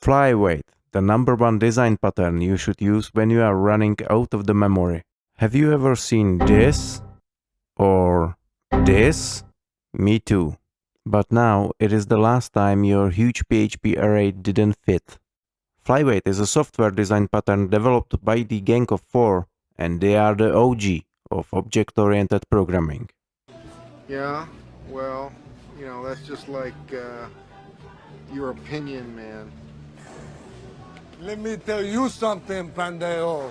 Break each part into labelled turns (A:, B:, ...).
A: Flyweight, the #1 design pattern you should use when you are running out of the memory. Have you ever seen this? Or this? Me too. But now it is the last time your huge PHP array didn't fit. Flyweight is a software design pattern developed by the Gang of Four, and they are the OG of object-oriented programming.
B: Yeah, well, that's just like your opinion, man.
C: Let me tell you something, pendejo.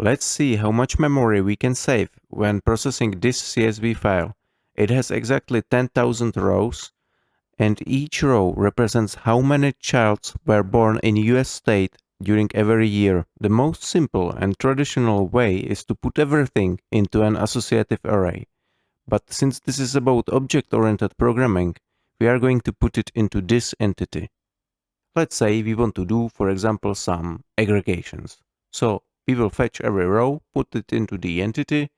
A: Let's see how much memory we can save when processing this CSV file. It has exactly 10,000 rows, and each row represents how many childs were born in US state during every year. The most simple and traditional way is to put everything into an associative array. But since this is about object-oriented programming, we are going to put it into this entity. Let's say we want to do, for example, some aggregations. So we will fetch every row, put it into the entity,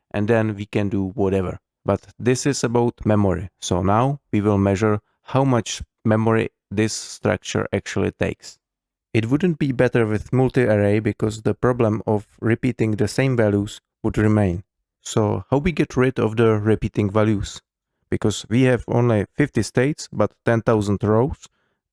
A: and then we can do whatever. But this is about memory. So now we will measure how much memory this structure actually takes. It wouldn't be better with multi-array because the problem of repeating the same values would remain. So how we get rid of the repeating values? Because we have only 50 states but 10,000 rows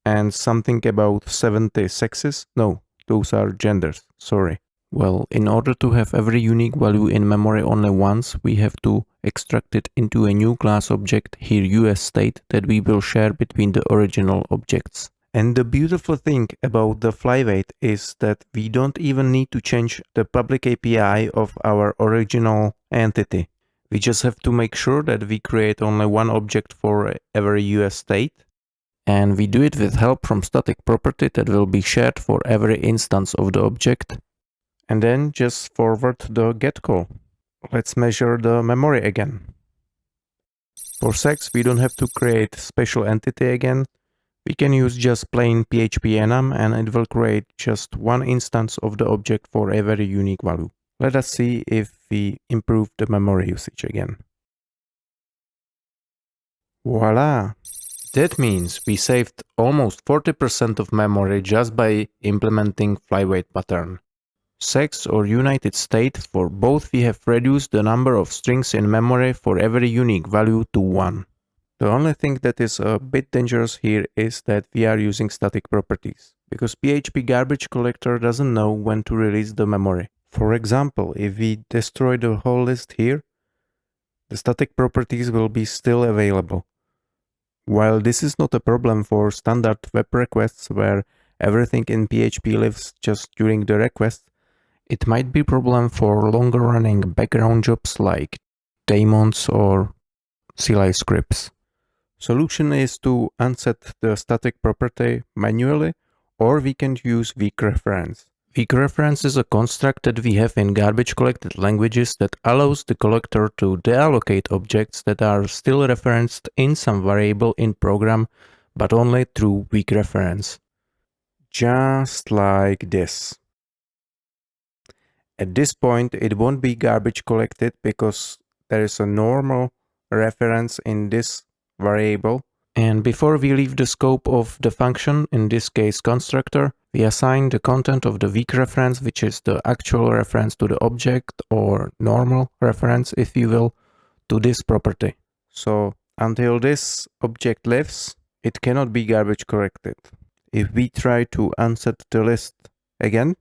A: and something about 70 sexes. No, those are genders, sorry. Well, in order to have every unique value in memory only once, we have to extract it into a new class object, here US state, that we will share between the original objects. And the beautiful thing about the Flyweight is that we don't even need to change the public API of our original entity. We just have to make sure that we create only one object for every US state. And we do it with help from static property that will be shared for every instance of the object. And then just forward the get call. Let's measure the memory again. For sex, we don't have to create special entity again. We can use just plain PHP enum and it will create just one instance of the object for every unique value. Let us see if we improve the memory usage again. Voila! That means we saved almost 40% of memory just by implementing Flyweight pattern. Sex or United State, for both we have reduced the number of strings in memory for every unique value to 1. The only thing that is a bit dangerous here is that we are using static properties, because PHP garbage collector doesn't know when to release the memory. For example, if we destroy the whole list here, the static properties will be still available. While this is not a problem for standard web requests where everything in PHP lives just during the request, it might be a problem for longer running background jobs like daemons or CLI scripts. Solution is to unset the static property manually, or we can use weak reference. Weak reference is a construct that we have in garbage collected languages that allows the collector to deallocate objects that are still referenced in some variable in program, but only through weak reference. Just like this. At this point, it won't be garbage collected because there is a normal reference in this variable. And before we leave the scope of the function, in this case constructor, we assign the content of the weak reference, which is the actual reference to the object or normal reference, if you will, to this property. So until this object lives, it cannot be garbage collected. If we try to unset the list again,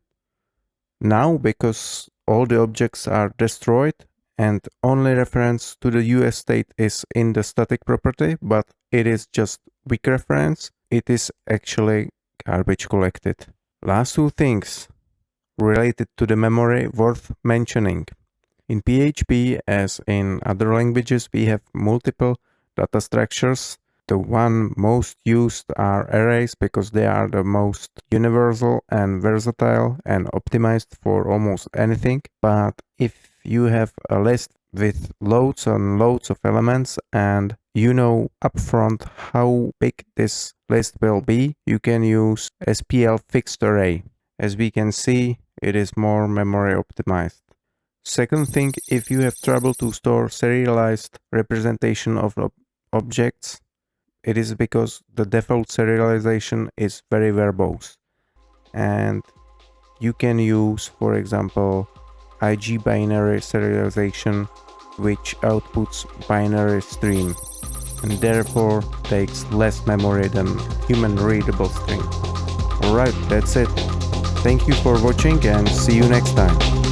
A: now because all the objects are destroyed and only reference to the US state is in the static property, but it is just weak reference, it is actually garbage collected. Last two things related to the memory worth mentioning. In PHP, as in other languages, we have multiple data structures. The one most used are arrays because they are the most universal and versatile and optimized for almost anything. But if you have a list with loads and loads of elements and you know upfront how big this list will be, you can use SPL FixedArray. As we can see, it is more memory optimized. Second thing, if you have trouble to store serialized representation of objects, it is because the default serialization is very verbose. and you can use, for example, IG binary serialization, which outputs binary stream and therefore takes less memory than human readable string. Alright, that's it. Thank you for watching and see you next time.